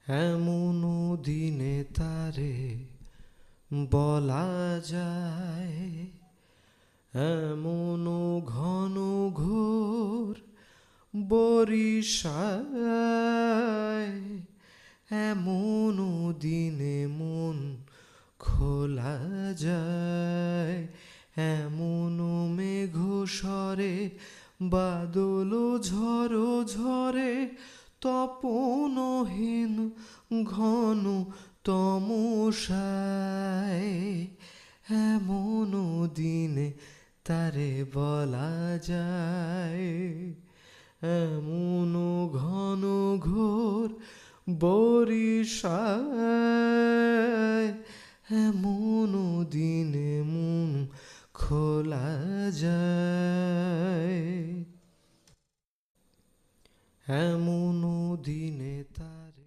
এমন দিনে তারে বলা যায়, এমন ঘন ঘোর বরিশায়, এমন দিনে মন খোলা যায়, এমন মেঘ স্বরে বাদল ঝড় ঝরে, তপনহীন ঘন তমসায়, এমন দিনে তারে বলা যায়, এমন ঘন ঘোর বরিশায়, এমন দিনে মন খোলা যায়, এমন দিনে তারে